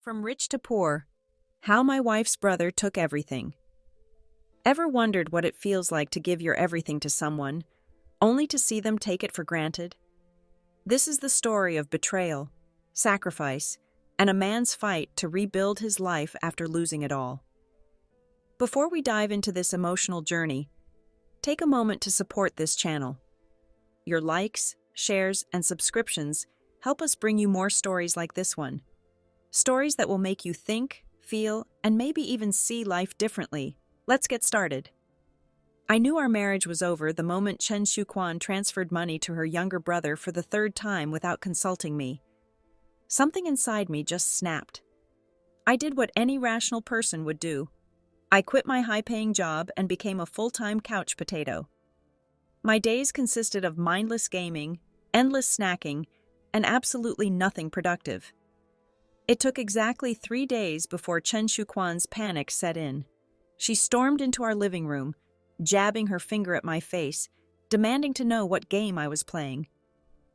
From rich to poor, how my wife's brother took everything. Ever wondered what it feels like to give your everything to someone, only to see them take it for granted? This is the story of betrayal, sacrifice, and a man's fight to rebuild his life after losing it all. Before we dive into this emotional journey, take a moment to support this channel. Your likes, shares, and subscriptions help us bring you more stories like this one. Stories that will make you think, feel, and maybe even see life differently. Let's get started. I knew our marriage was over the moment Chen Xiuquan transferred money to her younger brother for the third time without consulting me. Something inside me just snapped. I did what any rational person would do. I quit my high-paying job and became a full-time couch potato. My days consisted of mindless gaming, endless snacking, and absolutely nothing productive. It took exactly 3 days before Chen Xiuquan's panic set in. She stormed into our living room, jabbing her finger at my face, demanding to know what game I was playing.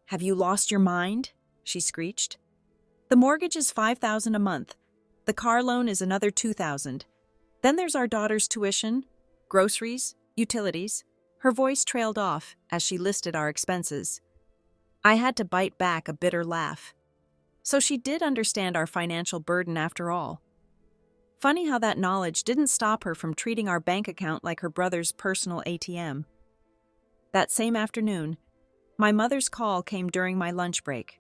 "Have you lost your mind?" she screeched. "The mortgage is $5,000 a month. The car loan is another $2,000. Then there's our daughter's tuition, groceries, utilities." Her voice trailed off as she listed our expenses. I had to bite back a bitter laugh. So she did understand our financial burden after all. Funny how that knowledge didn't stop her from treating our bank account like her brother's personal ATM. That same afternoon, my mother's call came during my lunch break.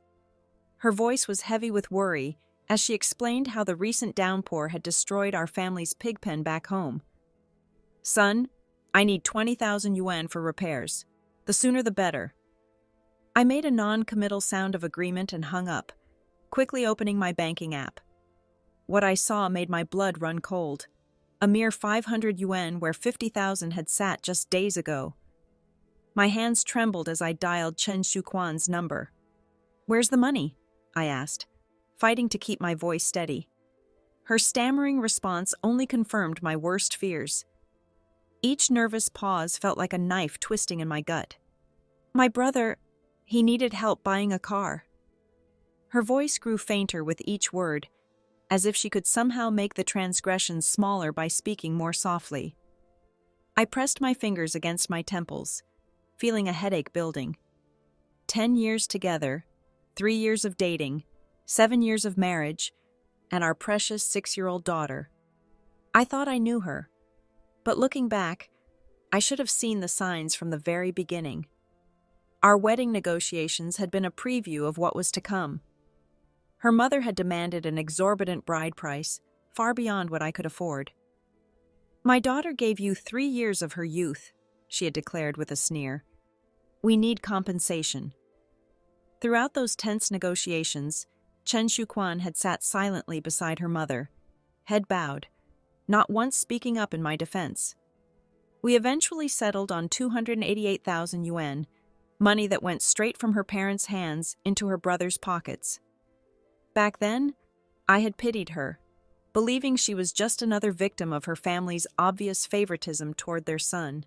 Her voice was heavy with worry as she explained how the recent downpour had destroyed our family's pig pen back home. "Son, I need 20,000 yuan for repairs. The sooner the better." I made a non-committal sound of agreement and hung up, quickly opening my banking app. What I saw made my blood run cold. A mere 500 yuan where 50,000 had sat just days ago. My hands trembled as I dialed Chen Xiuquan's number. "Where's the money?" I asked, fighting to keep my voice steady. Her stammering response only confirmed my worst fears. Each nervous pause felt like a knife twisting in my gut. "My brother, he needed help buying a car." Her voice grew fainter with each word, as if she could somehow make the transgression smaller by speaking more softly. I pressed my fingers against my temples, feeling a headache building. 10 years together, 3 years of dating, 7 years of marriage, and our precious 6-year-old daughter. I thought I knew her, but looking back, I should have seen the signs from the very beginning. Our wedding negotiations had been a preview of what was to come. Her mother had demanded an exorbitant bride price, far beyond what I could afford. "My daughter gave you 3 years of her youth," she had declared with a sneer. "We need compensation." Throughout those tense negotiations, Chen Xiuquan had sat silently beside her mother, head bowed, not once speaking up in my defense. We eventually settled on 288,000 yuan, money that went straight from her parents' hands into her brother's pockets. Back then, I had pitied her, believing she was just another victim of her family's obvious favoritism toward their son.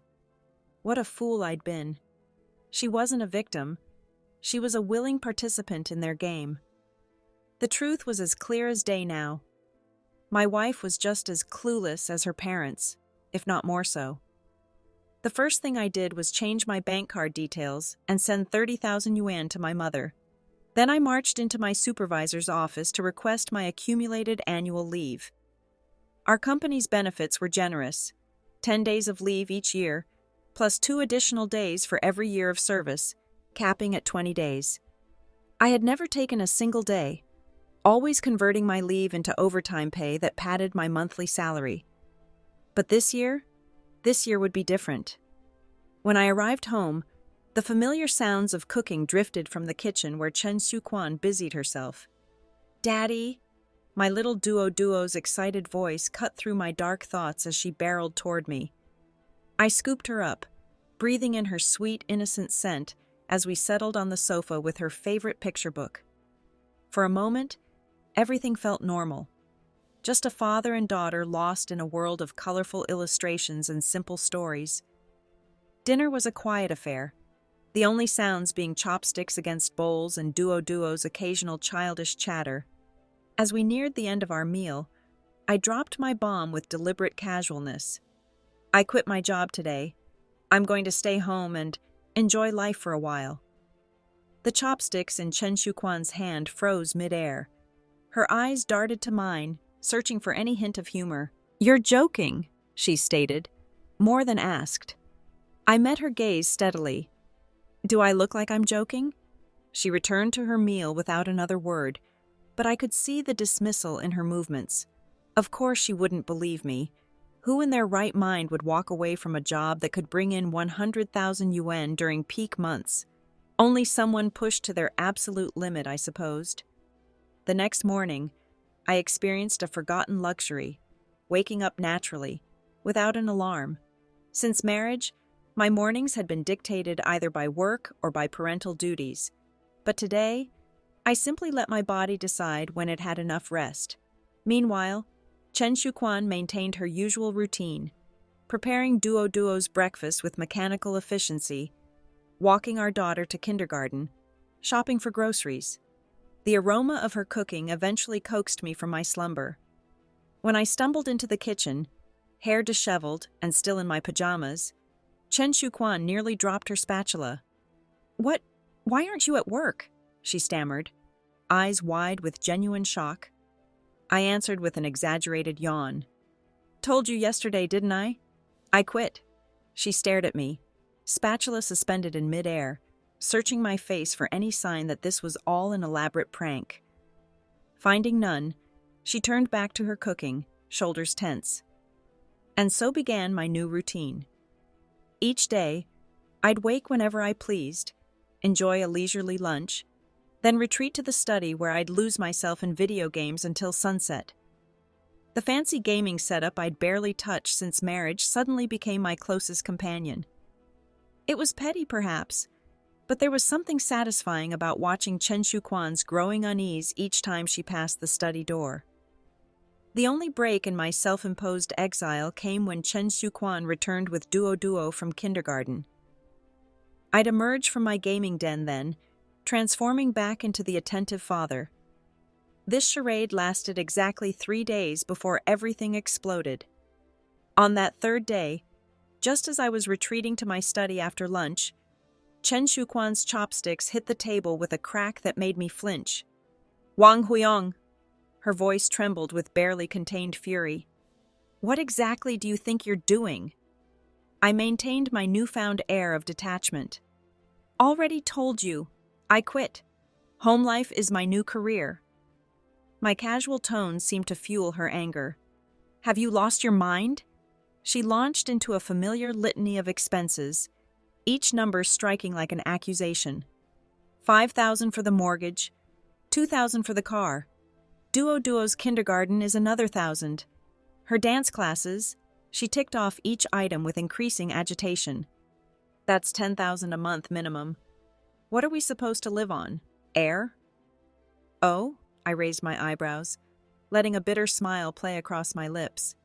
What a fool I'd been. She wasn't a victim. She was a willing participant in their game. The truth was as clear as day now. My wife was just as clueless as her parents, if not more so. The first thing I did was change my bank card details and send 30,000 yuan to my mother. Then I marched into my supervisor's office to request my accumulated annual leave. Our company's benefits were generous: 10 days of leave each year, plus 2 additional days for every year of service, capping at 20 days. I had never taken a single day, always converting my leave into overtime pay that padded my monthly salary. But this year would be different. When I arrived home, the familiar sounds of cooking drifted from the kitchen where Chen Xiuquan busied herself. "Daddy?" My little duo's excited voice cut through my dark thoughts as she barreled toward me. I scooped her up, breathing in her sweet, innocent scent as we settled on the sofa with her favorite picture book. For a moment, everything felt normal. Just a father and daughter lost in a world of colorful illustrations and simple stories. Dinner was a quiet affair, the only sounds being chopsticks against bowls and duo's occasional childish chatter. As we neared the end of our meal, I dropped my bomb with deliberate casualness. I quit my job today. I'm going to stay home and enjoy life for a while. The chopsticks in Chen Xiuquan's hand froze midair. Her eyes darted to mine, searching for any hint of humor. "You're joking," she stated, more than asked. I met her gaze steadily. "Do I look like I'm joking?" She returned to her meal without another word, but I could see the dismissal in her movements. Of course she wouldn't believe me. Who in their right mind would walk away from a job that could bring in 100,000 yuan during peak months? Only someone pushed to their absolute limit, I supposed. The next morning, I experienced a forgotten luxury, waking up naturally, without an alarm. Since marriage, my mornings had been dictated either by work or by parental duties. But today, I simply let my body decide when it had enough rest. Meanwhile, Chen Xiuquan maintained her usual routine, preparing Duo's breakfast with mechanical efficiency, walking our daughter to kindergarten, shopping for groceries. The aroma of her cooking eventually coaxed me from my slumber. When I stumbled into the kitchen, hair disheveled and still in my pajamas, Chen Xiuquan nearly dropped her spatula. "What? Why aren't you at work?" she stammered, eyes wide with genuine shock. I answered with an exaggerated yawn. "Told you yesterday, didn't I? I quit." She stared at me, spatula suspended in midair, searching my face for any sign that this was all an elaborate prank. Finding none, she turned back to her cooking, shoulders tense. And so began my new routine. Each day, I'd wake whenever I pleased, enjoy a leisurely lunch, then retreat to the study where I'd lose myself in video games until sunset. The fancy gaming setup I'd barely touched since marriage suddenly became my closest companion. It was petty, perhaps, but there was something satisfying about watching Chen Xiuquan's growing unease each time she passed the study door. The only break in my self-imposed exile came when Chen Xiuquan returned with Duo from kindergarten. I'd emerge from my gaming den then, transforming back into the attentive father. This charade lasted exactly 3 days before everything exploded. On that third day, just as I was retreating to my study after lunch, Chen Xiuquan's chopsticks hit the table with a crack that made me flinch. "Wang Huyong!" Her voice trembled with barely contained fury. "What exactly do you think you're doing?" I maintained my newfound air of detachment. "Already told you. I quit. Home life is my new career." My casual tone seemed to fuel her anger. "Have you lost your mind?" She launched into a familiar litany of expenses, each number striking like an accusation. 5,000 for the mortgage, 2,000 for the car. Duo's kindergarten is another 1,000. Her dance classes, she ticked off each item with increasing agitation. That's 10,000 a month minimum. What are we supposed to live on? Air? "Oh?" I raised my eyebrows, letting a bitter smile play across my lips.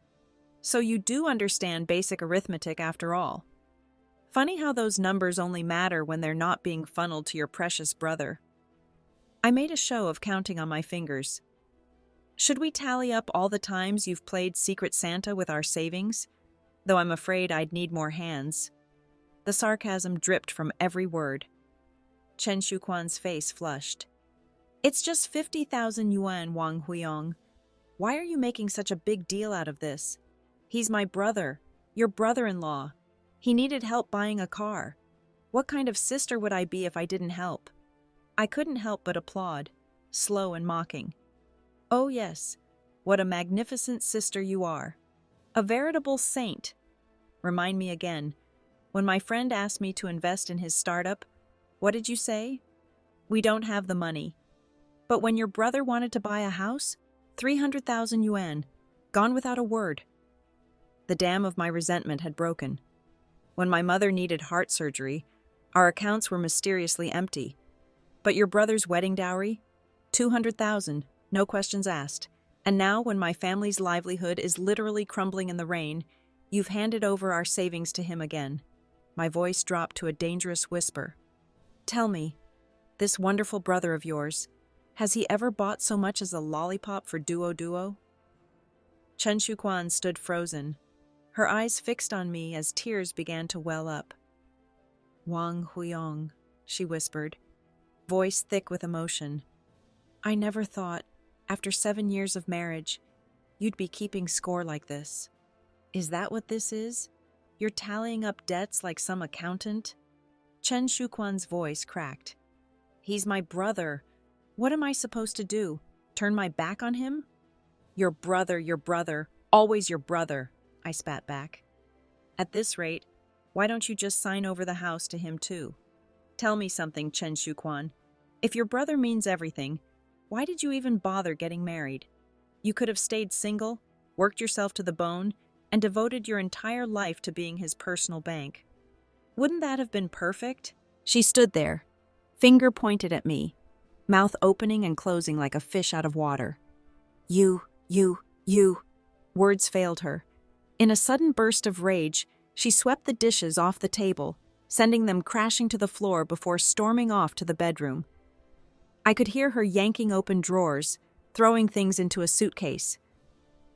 "So you do understand basic arithmetic after all. Funny how those numbers only matter when they're not being funneled to your precious brother." I made a show of counting on my fingers. "Should we tally up all the times you've played Secret Santa with our savings? Though I'm afraid I'd need more hands." The sarcasm dripped from every word. Chen Xiuquan's face flushed. "It's just 50,000 yuan, Wang Huyong. Why are you making such a big deal out of this? He's my brother, your brother-in-law. He needed help buying a car. What kind of sister would I be if I didn't help?" I couldn't help but applaud, slow and mocking. "Oh yes, what a magnificent sister you are. A veritable saint." Remind me again, when my friend asked me to invest in his startup, what did you say? "We don't have the money." But when your brother wanted to buy a house, 300,000 yuan, gone without a word. The dam of my resentment had broken. When my mother needed heart surgery, our accounts were mysteriously empty. But your brother's wedding dowry? 200,000, no questions asked. And now, when my family's livelihood is literally crumbling in the rain, you've handed over our savings to him again. My voice dropped to a dangerous whisper. "Tell me, this wonderful brother of yours, Has he ever bought so much as a lollipop for Duo? Chen Xiuquan stood frozen, her eyes fixed on me as tears began to well up. Wang Huyong, she whispered, voice thick with emotion. I never thought, after 7 years of marriage, you'd be keeping score like this. Is that what this is? You're tallying up debts like some accountant? Chen Xiuquan's voice cracked. He's my brother. What am I supposed to do? Turn my back on him? Your brother, always your brother, I spat back. At this rate, why don't you just sign over the house to him too? Tell me something, Chen Xiuquan. If your brother means everything, why did you even bother getting married? You could have stayed single, worked yourself to the bone, and devoted your entire life to being his personal bank. Wouldn't that have been perfect? She stood there, finger pointed at me, mouth opening and closing like a fish out of water. You. Words failed her. In a sudden burst of rage, she swept the dishes off the table, sending them crashing to the floor before storming off to the bedroom. I could hear her yanking open drawers, throwing things into a suitcase.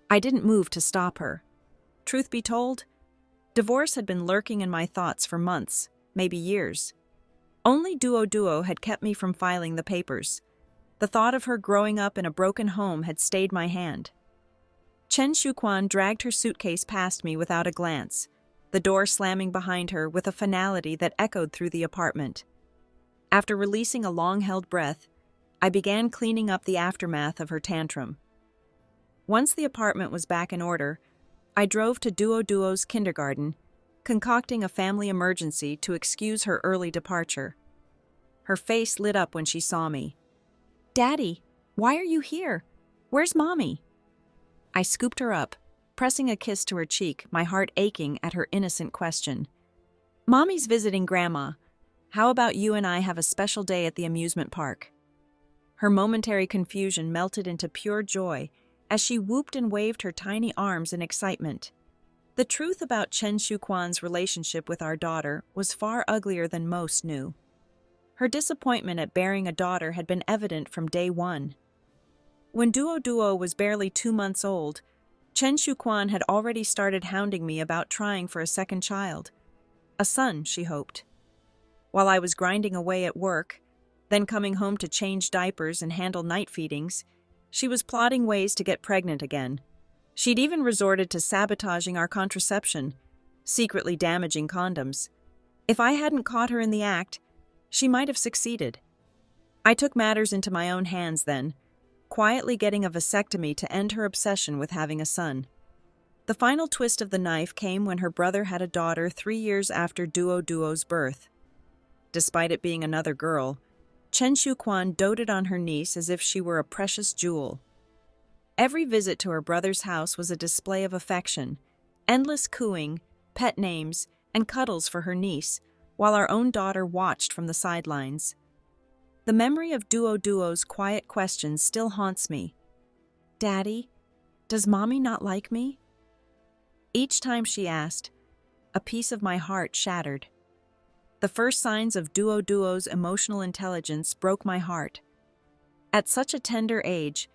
I didn't move to stop her. Truth be told, divorce had been lurking in my thoughts for months, maybe years. Only Duo had kept me from filing the papers. The thought of her growing up in a broken home had stayed my hand. Chen Xiuquan dragged her suitcase past me without a glance, the door slamming behind her with a finality that echoed through the apartment. After releasing a long-held breath, I began cleaning up the aftermath of her tantrum. Once the apartment was back in order, I drove to Duo's kindergarten, concocting a family emergency to excuse her early departure. Her face lit up when she saw me. Daddy, why are you here? Where's Mommy? I scooped her up, pressing a kiss to her cheek, my heart aching at her innocent question. Mommy's visiting Grandma. How about you and I have a special day at the amusement park? Her momentary confusion melted into pure joy as she whooped and waved her tiny arms in excitement. The truth about Chen Xiuquan's relationship with our daughter was far uglier than most knew. Her disappointment at bearing a daughter had been evident from day one. When Duo was barely 2 months old, Chen Xiuquan had already started hounding me about trying for a second child. A son, she hoped. While I was grinding away at work, then coming home to change diapers and handle night feedings, she was plotting ways to get pregnant again. She'd even resorted to sabotaging our contraception, secretly damaging condoms. If I hadn't caught her in the act, she might have succeeded. I took matters into my own hands then, quietly getting a vasectomy to end her obsession with having a son. The final twist of the knife came when her brother had a daughter 3 years after Duo's birth. Despite it being another girl, Chen Xiuquan doted on her niece as if she were a precious jewel. Every visit to her brother's house was a display of affection, endless cooing, pet names, and cuddles for her niece, while our own daughter watched from the sidelines. The memory of Duo's quiet questions still haunts me. Daddy, does Mommy not like me? Each time she asked, a piece of my heart shattered. The first signs of Duo's emotional intelligence broke my heart. At such a tender age,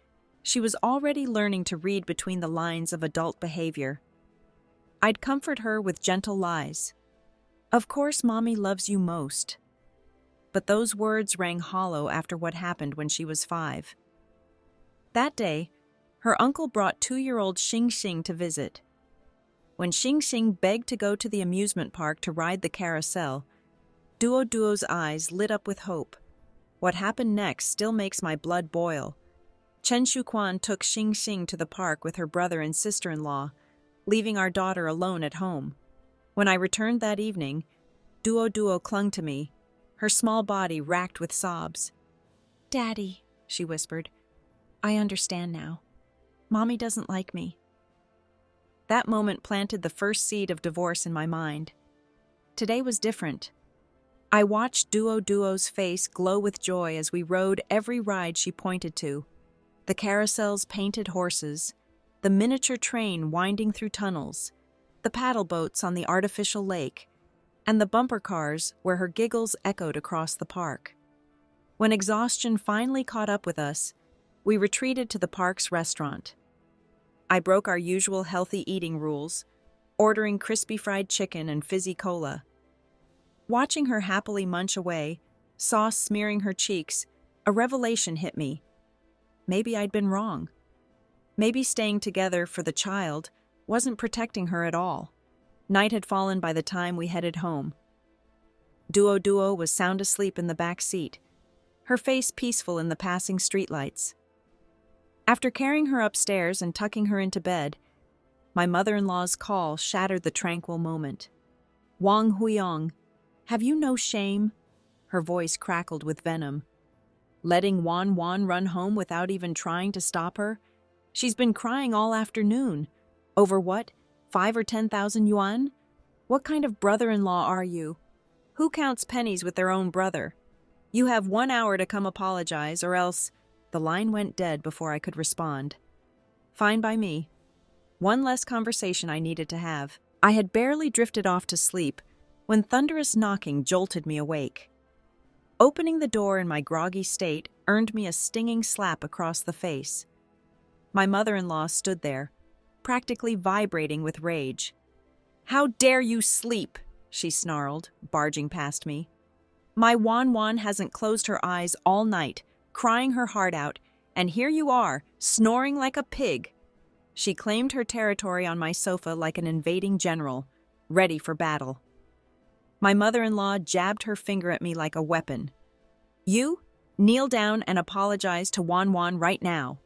she was already learning to read between the lines of adult behavior. I'd comfort her with gentle lies. Of course, Mommy loves you most. But those words rang hollow after what happened when she was 5. That day, her uncle brought 2-year-old Xing to visit. When Xing begged to go to the amusement park to ride the carousel, Duo's eyes lit up with hope. What happened next still makes my blood boil. Chen Xiuquan took Xing to the park with her brother and sister-in-law, leaving our daughter alone at home. When I returned that evening, Duo clung to me, her small body racked with sobs. Daddy, she whispered, I understand now. Mommy doesn't like me. That moment planted the first seed of divorce in my mind. Today was different. I watched Duo's face glow with joy as we rode every ride she pointed to. The carousel's painted horses, the miniature train winding through tunnels, the paddle boats on the artificial lake, and the bumper cars where her giggles echoed across the park. When exhaustion finally caught up with us, we retreated to the park's restaurant. I broke our usual healthy eating rules, ordering crispy fried chicken and fizzy cola. Watching her happily munch away, sauce smearing her cheeks, a revelation hit me. Maybe I'd been wrong. Maybe staying together for the child wasn't protecting her at all. Night had fallen by the time we headed home. Duo was sound asleep in the back seat, her face peaceful in the passing streetlights. After carrying her upstairs and tucking her into bed, my mother-in-law's call shattered the tranquil moment. "Wang Huyong, have you no shame?" Her voice crackled with venom. "Letting Wan run home without even trying to stop her? She's been crying all afternoon. Over what? 5 or 10,000 yuan? What kind of brother-in-law are you? Who counts pennies with their own brother? You have 1 hour to come apologize, or else—" The line went dead before I could respond. Fine by me. One less conversation I needed to have. I had barely drifted off to sleep when thunderous knocking jolted me awake. Opening the door in my groggy state earned me a stinging slap across the face. My mother-in-law stood there, practically vibrating with rage. "How dare you sleep?" she snarled, barging past me. "My Wan hasn't closed her eyes all night, crying her heart out, and here you are, snoring like a pig." She claimed her territory on my sofa like an invading general, ready for battle. My mother-in-law jabbed her finger at me like a weapon. "You, kneel down and apologize to Wan right now."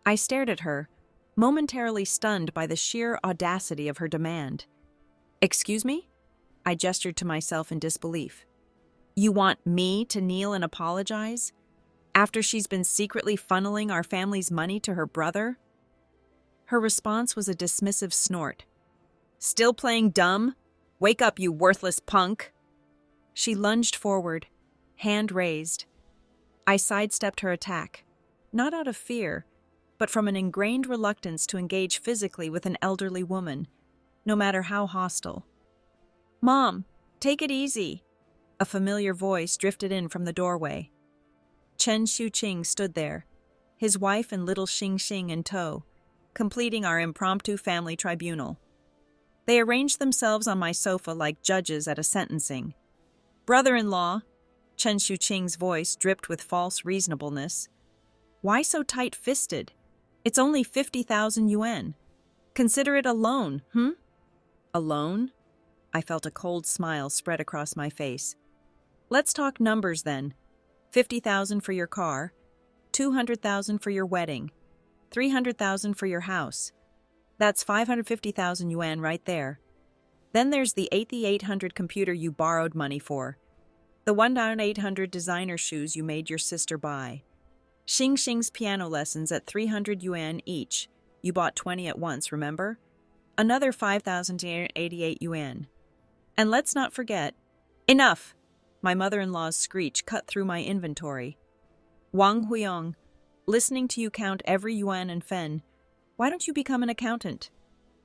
I stared at her, momentarily stunned by the sheer audacity of her demand. "Excuse me?" I gestured to myself in disbelief. "You want me to kneel and apologize? After she's been secretly funneling our family's money to her brother?" Her response was a dismissive snort. "Still playing dumb? Wake up, you worthless punk!" She lunged forward, hand raised. I sidestepped her attack, not out of fear, but from an ingrained reluctance to engage physically with an elderly woman, no matter how hostile. "Mom, take it easy." A familiar voice drifted in from the doorway. Chen Xiuquan stood there, his wife and little Xing in tow, completing our impromptu family tribunal. They arranged themselves on my sofa like judges at a sentencing. "Brother-in-law," Chen Xiuqing's voice dripped with false reasonableness. "Why so tight-fisted? It's only 50,000 yuan. Consider it a loan, A loan?" I felt a cold smile spread across my face. "Let's talk numbers then. 50,000 for your car, 200,000 for your wedding, 300,000 for your house. That's 550,000 yuan right there. Then there's the 8800 computer you borrowed money for, the 1,800 designer shoes you made your sister buy, Xing's piano lessons at 300 yuan each. You bought 20 at once, remember? Another 5,088 yuan. And let's not forget—" "Enough!" My mother-in-law's screech cut through my inventory. "Wang Huyong, listening to you count every yuan and fen, why don't you become an accountant?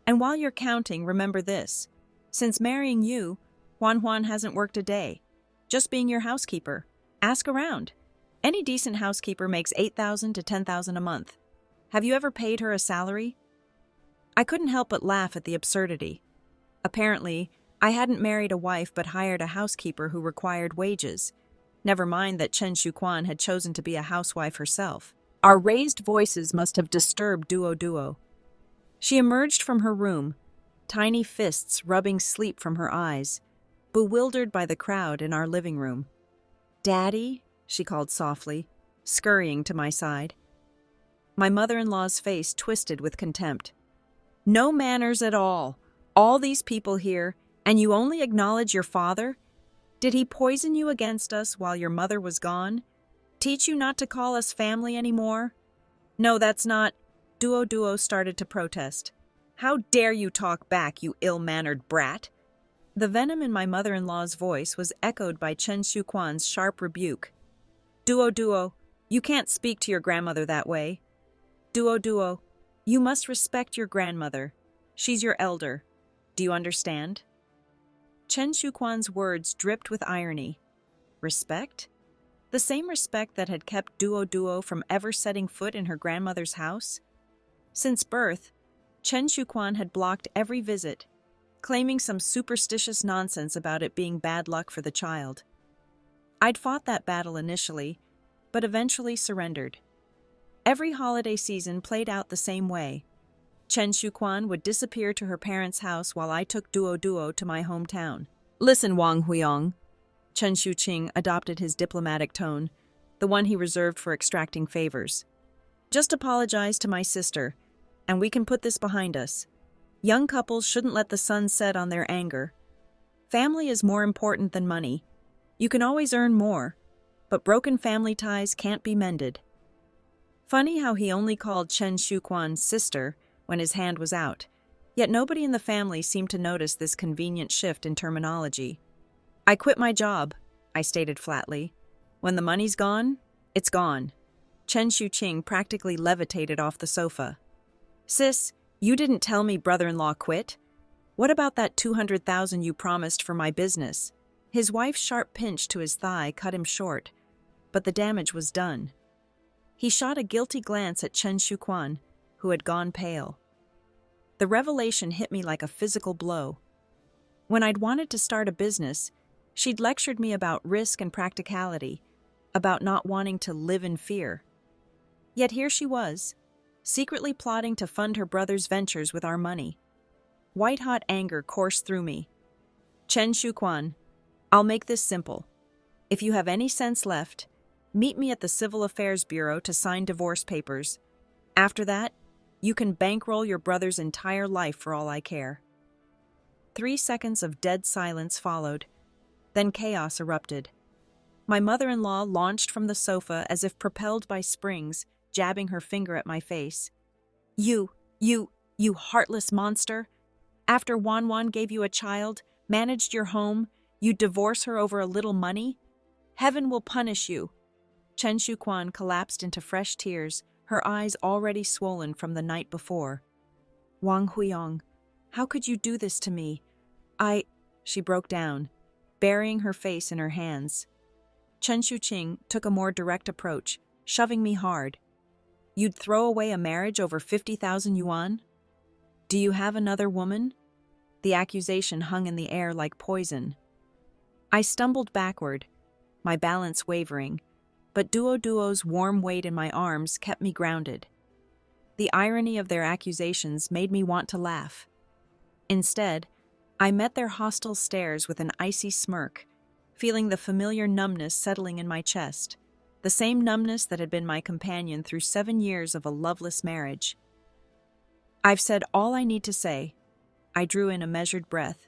And while you're counting, remember this. Since marrying you, Wan hasn't worked a day. Just being your housekeeper. Ask around. Any decent housekeeper makes 8,000 to 10,000 a month. Have you ever paid her a salary?" I couldn't help but laugh at the absurdity. Apparently, I hadn't married a wife but hired a housekeeper who required wages. Never mind that Chen Xiuquan had chosen to be a housewife herself. Our raised voices must have disturbed Duo. She emerged from her room, tiny fists rubbing sleep from her eyes, bewildered by the crowd in our living room. "Daddy?" she called softly, scurrying to my side. My mother-in-law's face twisted with contempt. "No manners at all. All these people here, and you only acknowledge your father? Did he poison you against us while your mother was gone? Teach you not to call us family anymore? No, that's not—" Duo started to protest. "How dare you talk back, you ill-mannered brat?" The venom in my mother-in-law's voice was echoed by Chen Xiuquan's sharp rebuke. Duo, you can't speak to your grandmother that way. Duo, you must respect your grandmother. She's your elder. Do you understand?" Chen Xiuquan's words dripped with irony. Respect? The same respect that had kept Duo from ever setting foot in her grandmother's house? Since birth, Chen Xiuquan had blocked every visit, claiming some superstitious nonsense about it being bad luck for the child. I'd fought that battle initially, but eventually surrendered. Every holiday season played out the same way. Chen Xiuquan would disappear to her parents' house while I took Duo to my hometown. Listen, Wang Huyong. Chen Xiuqing adopted his diplomatic tone, the one he reserved for extracting favors. Just apologize to my sister, and we can put this behind us. Young couples shouldn't let the sun set on their anger. Family is more important than money. You can always earn more, but broken family ties can't be mended. Funny how he only called Chen Xiuquan sister when his hand was out, yet nobody in the family seemed to notice this convenient shift in terminology. I quit my job, I stated flatly. When the money's gone, it's gone. Chen Xiuqing practically levitated off the sofa. Sis, you didn't tell me brother-in-law quit. What about that 200,000 you promised for my business? His wife's sharp pinch to his thigh cut him short, but the damage was done. He shot a guilty glance at Chen Xiuquan, who had gone pale. The revelation hit me like a physical blow. When I'd wanted to start a business, she'd lectured me about risk and practicality, about not wanting to live in fear. Yet here she was, secretly plotting to fund her brother's ventures with our money. White-hot anger coursed through me. Chen Xiuquan, I'll make this simple. If you have any sense left, meet me at the Civil Affairs Bureau to sign divorce papers. After that, you can bankroll your brother's entire life for all I care. 3 seconds of dead silence followed. Then chaos erupted. My mother-in-law launched from the sofa as if propelled by springs, jabbing her finger at my face. You heartless monster! After Wan gave you a child, managed your home, you'd divorce her over a little money? Heaven will punish you! Chen Xiuquan collapsed into fresh tears, her eyes already swollen from the night before. Wang Huyong, how could you do this to me? She broke down, burying her face in her hands. Chen Xiuqing took a more direct approach, shoving me hard. You'd throw away a marriage over 50,000 yuan? Do you have another woman? The accusation hung in the air like poison. I stumbled backward, my balance wavering, but Duo's warm weight in my arms kept me grounded. The irony of their accusations made me want to laugh. Instead, I met their hostile stares with an icy smirk, feeling the familiar numbness settling in my chest, the same numbness that had been my companion through 7 years of a loveless marriage. I've said all I need to say. I drew in a measured breath,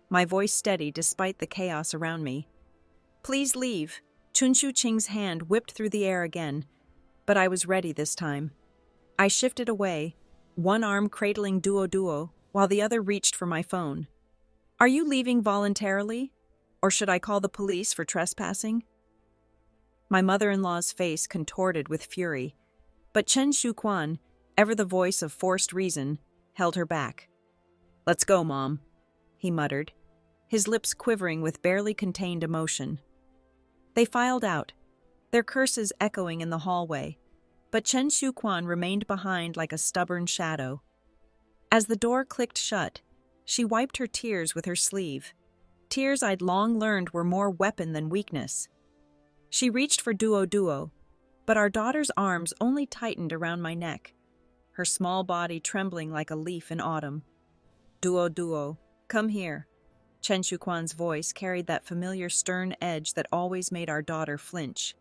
my voice steady despite the chaos around me. Please leave. Chen Xiuqing's hand whipped through the air again, but I was ready this time. I shifted away, one arm cradling Duo, while the other reached for my phone. Are you leaving voluntarily? Or should I call the police for trespassing? My mother-in-law's face contorted with fury, but Chen Xiuquan, ever the voice of forced reason, held her back. Let's go, Mom, he muttered, his lips quivering with barely contained emotion. They filed out, their curses echoing in the hallway, but Chen Xiuquan remained behind like a stubborn shadow. As the door clicked shut, she wiped her tears with her sleeve, tears I'd long learned were more weapon than weakness. She reached for Duo, but our daughter's arms only tightened around my neck, her small body trembling like a leaf in autumn. Duo, come here. Chen Xiuquan's voice carried that familiar stern edge that always made our daughter flinch.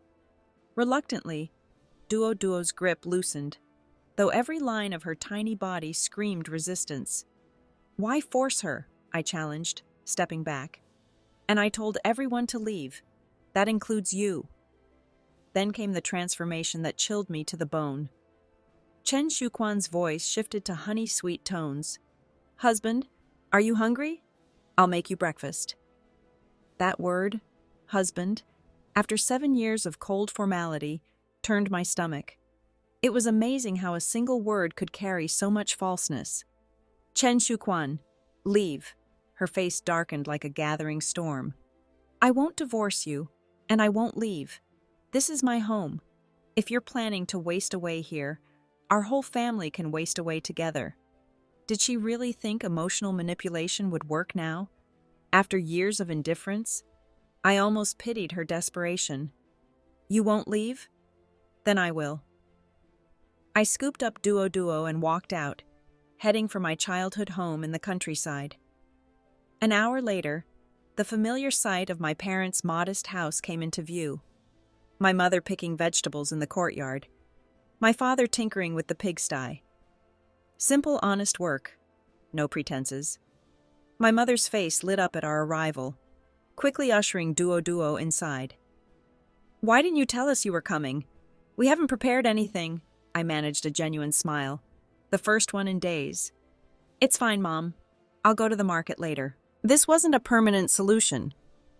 Reluctantly, Duo's grip loosened, though every line of her tiny body screamed resistance. Why force her? I challenged, stepping back. And I told everyone to leave. That includes you. Then came the transformation that chilled me to the bone. Chen Xiuquan's voice shifted to honey-sweet tones. Husband, are you hungry? I'll make you breakfast. That word, husband, after 7 years of cold formality, turned my stomach. It was amazing how a single word could carry so much falseness. Chen Xiuquan, leave. Her face darkened like a gathering storm. I won't divorce you, and I won't leave. This is my home. If you're planning to waste away here, our whole family can waste away together. Did she really think emotional manipulation would work now? After years of indifference? I almost pitied her desperation. You won't leave? Then I will. I scooped up Duo and walked out, heading for my childhood home in the countryside. An hour later, the familiar sight of my parents' modest house came into view. My mother picking vegetables in the courtyard, my father tinkering with the pigsty. Simple, honest work, no pretenses. My mother's face lit up at our arrival, quickly ushering Duo inside. Why didn't you tell us you were coming? We haven't prepared anything. I managed a genuine smile, the first one in days. It's fine, Mom. I'll go to the market later. This wasn't a permanent solution.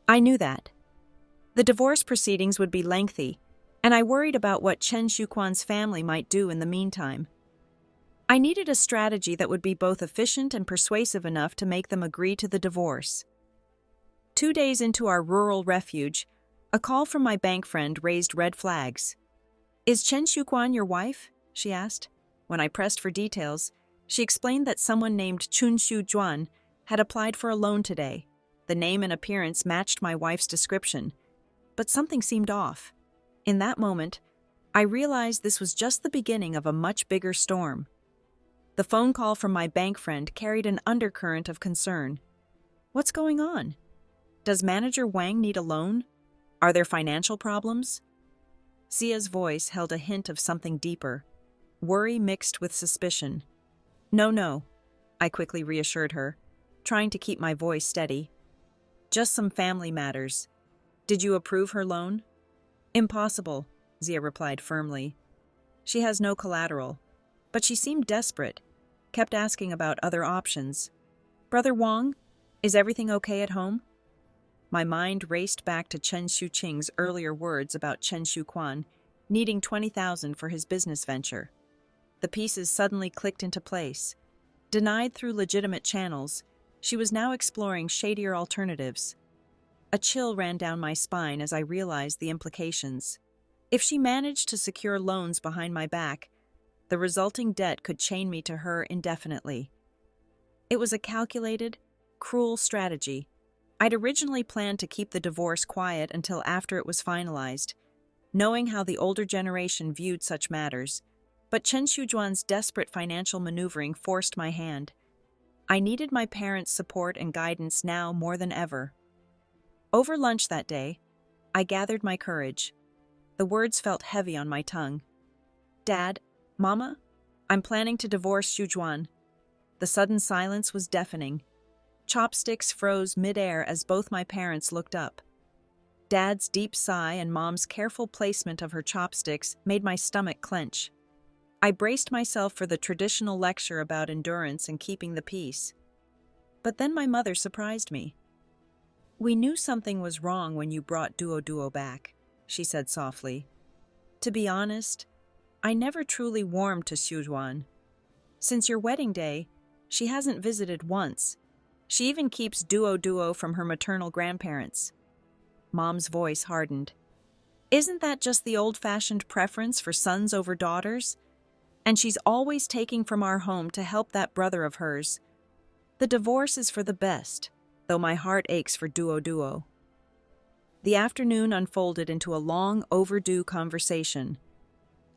I knew that. The divorce proceedings would be lengthy, and I worried about what Chen Xiuquan's family might do in the meantime. I needed a strategy that would be both efficient and persuasive enough to make them agree to the divorce. 2 days into our rural refuge, a call from my bank friend raised red flags. Is Chen Xiuquan your wife? She asked. When I pressed for details, she explained that someone named Chen Xiuquan had applied for a loan today. The name and appearance matched my wife's description, but something seemed off. In that moment, I realized this was just the beginning of a much bigger storm. The phone call from my bank friend carried an undercurrent of concern. What's going on? Does Manager Wang need a loan? Are there financial problems? Sia's voice held a hint of something deeper, worry mixed with suspicion. No, I quickly reassured her, trying to keep my voice steady. Just some family matters. Did you approve her loan? Impossible, Zia replied firmly. She has no collateral, but she seemed desperate, kept asking about other options. Brother Wang, is everything okay at home? My mind raced back to Chen Xiuqing's earlier words about Chen Xiuquan needing 20,000 for his business venture. The pieces suddenly clicked into place. Denied through legitimate channels, she was now exploring shadier alternatives. A chill ran down my spine as I realized the implications. If she managed to secure loans behind my back, the resulting debt could chain me to her indefinitely. It was a calculated, cruel strategy. I'd originally planned to keep the divorce quiet until after it was finalized, knowing how the older generation viewed such matters, but Chen Xiuquan's desperate financial maneuvering forced my hand. I needed my parents' support and guidance now more than ever. Over lunch that day, I gathered my courage. The words felt heavy on my tongue. Dad, Mama, I'm planning to divorce Xiuquan. The sudden silence was deafening. Chopsticks froze midair as both my parents looked up. Dad's deep sigh and Mom's careful placement of her chopsticks made my stomach clench. I braced myself for the traditional lecture about endurance and keeping the peace. But then my mother surprised me. We knew something was wrong when you brought Duo back, she said softly. To be honest, I never truly warmed to Xiuquan. Since your wedding day, she hasn't visited once. She even keeps Duo from her maternal grandparents. Mom's voice hardened. Isn't that just the old-fashioned preference for sons over daughters? And she's always taking from our home to help that brother of hers. The divorce is for the best, though my heart aches for Duo. The afternoon unfolded into a long, overdue conversation.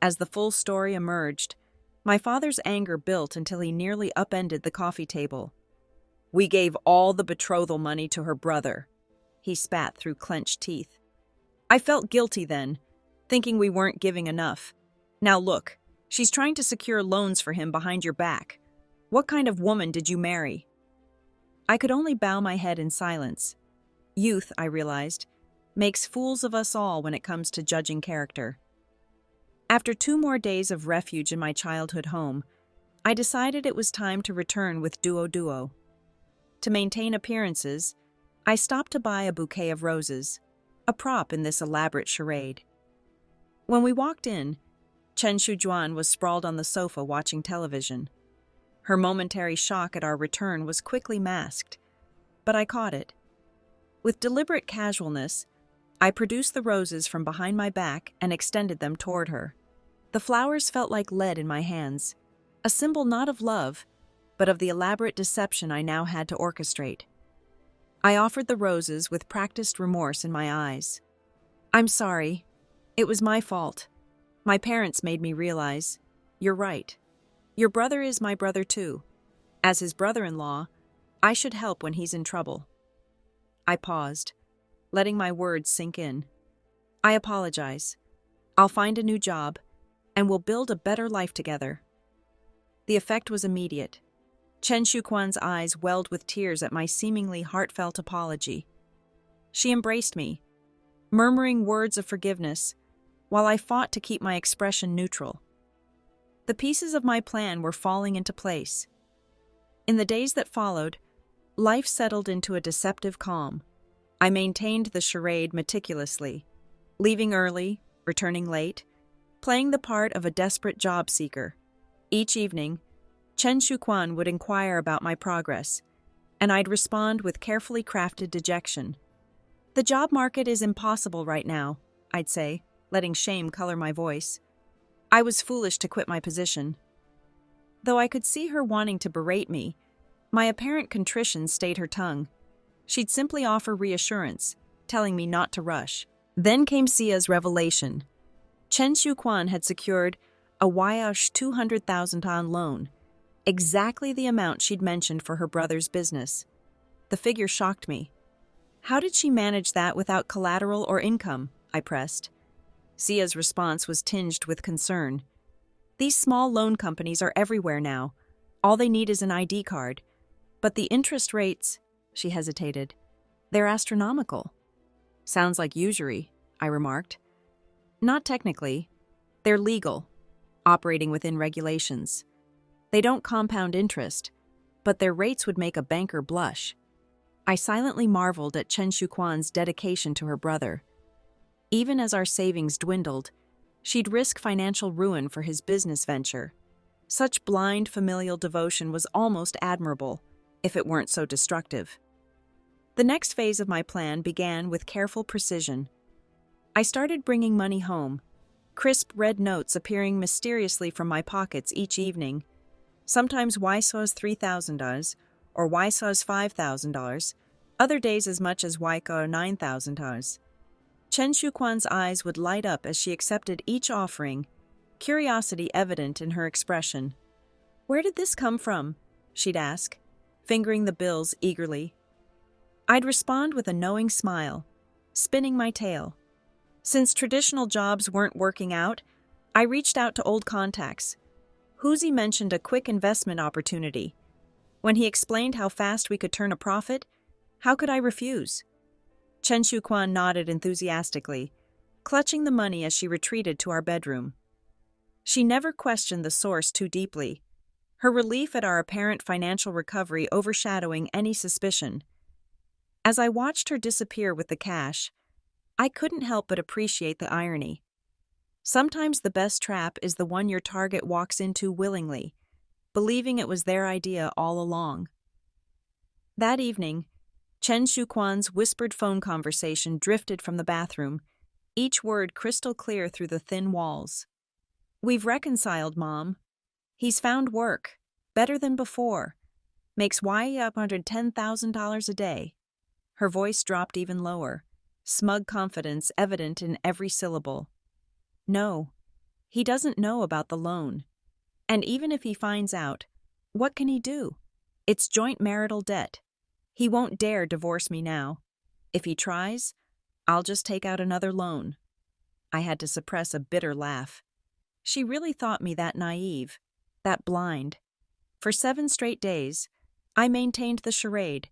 As the full story emerged, my father's anger built until he nearly upended the coffee table. We gave all the betrothal money to her brother, he spat through clenched teeth. I felt guilty then, thinking we weren't giving enough. Now look, she's trying to secure loans for him behind your back. What kind of woman did you marry? I could only bow my head in silence. Youth, I realized, makes fools of us all when it comes to judging character. After 2 more days of refuge in my childhood home, I decided it was time to return with Duo. To maintain appearances, I stopped to buy a bouquet of roses, a prop in this elaborate charade. When we walked in, Chen Xiuquan was sprawled on the sofa watching television. Her momentary shock at our return was quickly masked, but I caught it. With deliberate casualness, I produced the roses from behind my back and extended them toward her. The flowers felt like lead in my hands, a symbol not of love, but of the elaborate deception I now had to orchestrate. I offered the roses with practiced remorse in my eyes. "I'm sorry. It was my fault. My parents made me realize. You're right. Your brother is my brother too. As his brother-in-law, I should help when he's in trouble." I paused, letting my words sink in. "I apologize. I'll find a new job, and we'll build a better life together." The effect was immediate. Chen Xiuquan's eyes welled with tears at my seemingly heartfelt apology. She embraced me, murmuring words of forgiveness, while I fought to keep my expression neutral. The pieces of my plan were falling into place. In the days that followed, life settled into a deceptive calm. I maintained the charade meticulously, leaving early, returning late, playing the part of a desperate job seeker. Each evening, Chen Xiuquan would inquire about my progress, and I'd respond with carefully crafted dejection. "The job market is impossible right now," I'd say, letting shame color my voice. I was foolish to quit my position. Though I could see her wanting to berate me, my apparent contrition stayed her tongue. She'd simply offer reassurance, telling me not to rush. Then came Sia's revelation. Chen Xiuquan had secured a Waish 200,000 yuan loan, exactly the amount she'd mentioned for her brother's business. The figure shocked me. "How did she manage that without collateral or income?" I pressed. Sia's response was tinged with concern. "These small loan companies are everywhere now. All they need is an ID card. But the interest rates," she hesitated, "they're astronomical." "Sounds like usury," I remarked. "Not technically. They're legal, operating within regulations. They don't compound interest, but their rates would make a banker blush." I silently marveled at Chen Xiuquan's dedication to her brother. Even as our savings dwindled, she'd risk financial ruin for his business venture. Such blind familial devotion was almost admirable, if it weren't so destructive. The next phase of my plan began with careful precision. I started bringing money home, crisp red notes appearing mysteriously from my pockets each evening. Sometimes Waiso's $3,000 or Waiso's $5,000, other days as much as Waiko $9,000. Chen Xiuquan's eyes would light up as she accepted each offering, curiosity evident in her expression. "Where did this come from?" she'd ask, fingering the bills eagerly. I'd respond with a knowing smile, spinning my tale. Since traditional jobs weren't working out, I reached out to old contacts. Huzi mentioned a quick investment opportunity. When he explained how fast we could turn a profit, how could I refuse? Chen Xiuquan nodded enthusiastically, clutching the money as she retreated to our bedroom. She never questioned the source too deeply, her relief at our apparent financial recovery overshadowing any suspicion. As I watched her disappear with the cash, I couldn't help but appreciate the irony. Sometimes the best trap is the one your target walks into willingly, believing it was their idea all along. That evening, Chen Xiuquan's whispered phone conversation drifted from the bathroom, each word crystal clear through the thin walls. "We've reconciled, Mom. He's found work, better than before. Makes $110,000 a day." Her voice dropped even lower, smug confidence evident in every syllable. "No, he doesn't know about the loan. And even if he finds out, what can he do? It's joint marital debt. He won't dare divorce me now. If he tries, I'll just take out another loan." I had to suppress a bitter laugh. She really thought me that naive, that blind. For 7 straight days, I maintained the charade,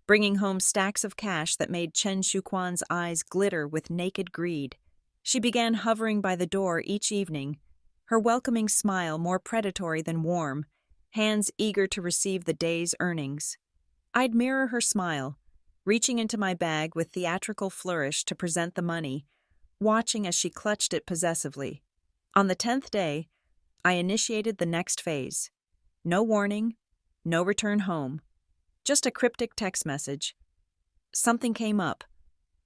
bringing home stacks of cash that made Chen Xiuquan's eyes glitter with naked greed. She began hovering by the door each evening, her welcoming smile more predatory than warm, hands eager to receive the day's earnings. I'd mirror her smile, reaching into my bag with theatrical flourish to present the money, watching as she clutched it possessively. On the 10th day, I initiated the next phase. No warning, no return home, just a cryptic text message. "Something came up.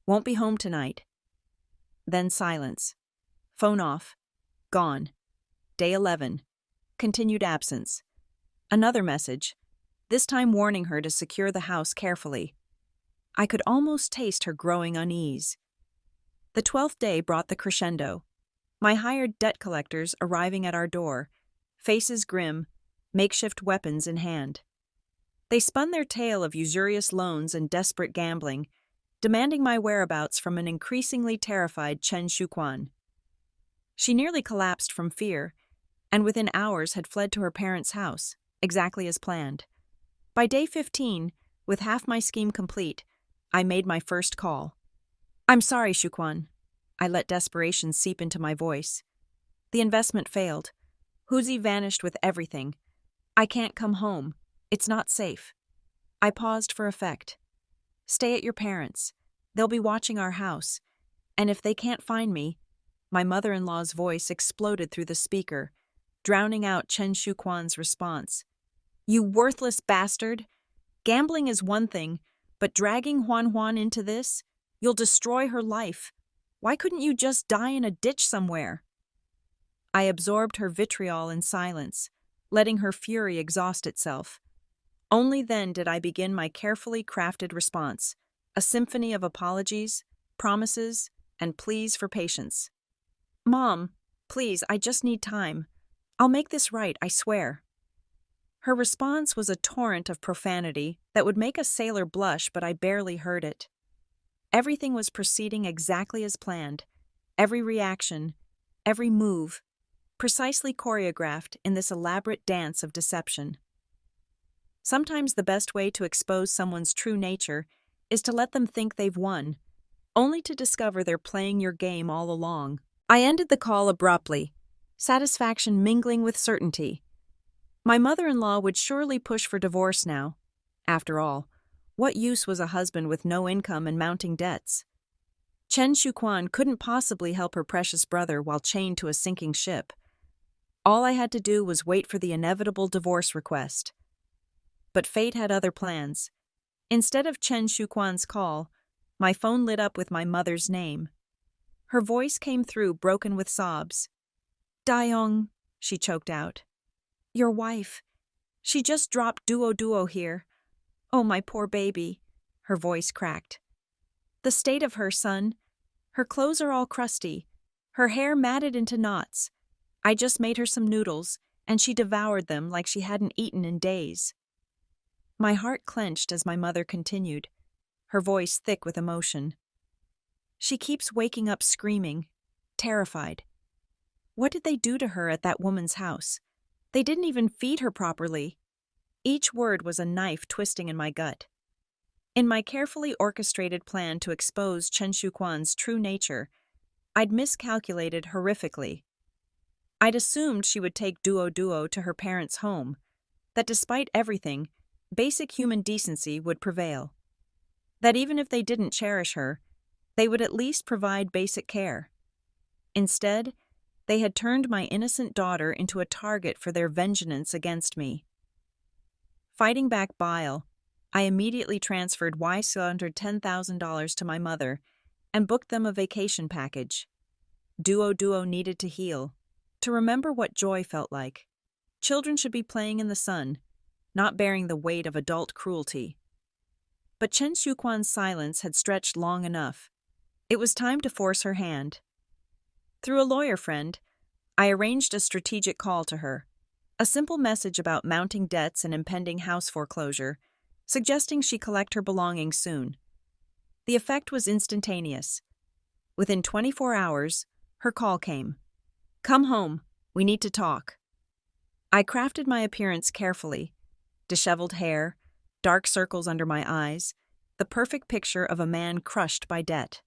Won't be home tonight. Then silence. Phone off. Gone. Day 11. Continued absence. Another message, this time warning her to secure the house carefully. I could almost taste her growing unease. The 12th day brought the crescendo. My hired debt collectors arriving at our door, faces grim, makeshift weapons in hand. They spun their tale of usurious loans and desperate gambling, demanding my whereabouts from an increasingly terrified Chen Xiuquan. She nearly collapsed from fear, and within hours had fled to her parents' house, exactly as planned. By day 15, with half my scheme complete, I made my first call. "I'm sorry, Xiuquan." I let desperation seep into my voice. "The investment failed. Huzi vanished with everything. I can't come home. It's not safe." I paused for effect. "Stay at your parents'. They'll be watching our house. And if they can't find me..." My mother-in-law's voice exploded through the speaker, drowning out Chen Xiuquan's response. "You worthless bastard! Gambling is one thing, but dragging Huan into this? You'll destroy her life. Why couldn't you just die in a ditch somewhere?" I absorbed her vitriol in silence, letting her fury exhaust itself. Only then did I begin my carefully crafted response, a symphony of apologies, promises, and pleas for patience. "Mom, please, I just need time. I'll make this right, I swear." Her response was a torrent of profanity that would make a sailor blush, but I barely heard it. Everything was proceeding exactly as planned, every reaction, every move, precisely choreographed in this elaborate dance of deception. Sometimes the best way to expose someone's true nature is to let them think they've won, only to discover they're playing your game all along. I ended the call abruptly, satisfaction mingling with certainty. My mother-in-law would surely push for divorce now. After all, what use was a husband with no income and mounting debts? Chen Xiuquan couldn't possibly help her precious brother while chained to a sinking ship. All I had to do was wait for the inevitable divorce request. But fate had other plans. Instead of Chen Xiuquan's call, my phone lit up with my mother's name. Her voice came through broken with sobs. "Dayong," she choked out. "Your wife. She just dropped duo here. Oh, my poor baby." Her voice cracked. "The state of her, son. Her clothes are all crusty, her hair matted into knots. I just made her some noodles, and she devoured them like she hadn't eaten in days." My heart clenched as my mother continued, her voice thick with emotion. "She keeps waking up screaming, terrified. What did they do to her at that woman's house? They didn't even feed her properly." Each word was a knife twisting in my gut. In my carefully orchestrated plan to expose Chen Xiuquan's true nature, I'd miscalculated horrifically. I'd assumed she would take duo to her parents' home, that despite everything, basic human decency would prevail. That even if they didn't cherish her, they would at least provide basic care. Instead, they had turned my innocent daughter into a target for their vengeance against me. Fighting back bile, I immediately transferred $110,000 to my mother and booked them a vacation package. Duo needed to heal, to remember what joy felt like. Children should be playing in the sun, not bearing the weight of adult cruelty. But Chen Xiuquan's silence had stretched long enough. It was time to force her hand. Through a lawyer friend, I arranged a strategic call to her, a simple message about mounting debts and impending house foreclosure, suggesting she collect her belongings soon. The effect was instantaneous. Within 24 hours, her call came. "Come home. We need to talk." I crafted my appearance carefully. Disheveled hair, dark circles under my eyes, the perfect picture of a man crushed by debt.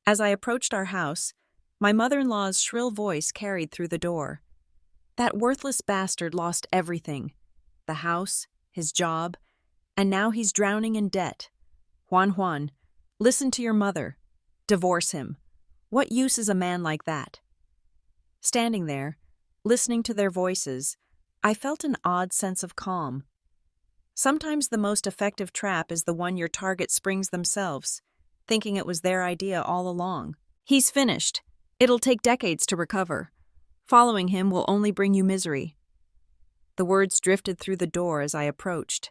As I approached our house, my mother-in-law's shrill voice carried through the door. That worthless bastard lost everything. The house, his job, and now he's drowning in debt. Huan, listen to your mother. Divorce him. What use is a man like that? Standing there, listening to their voices, I felt an odd sense of calm. Sometimes the most effective trap is the one your target springs themselves, thinking it was their idea all along. He's finished. It'll take decades to recover. Following him will only bring you misery. The words drifted through the door as I approached.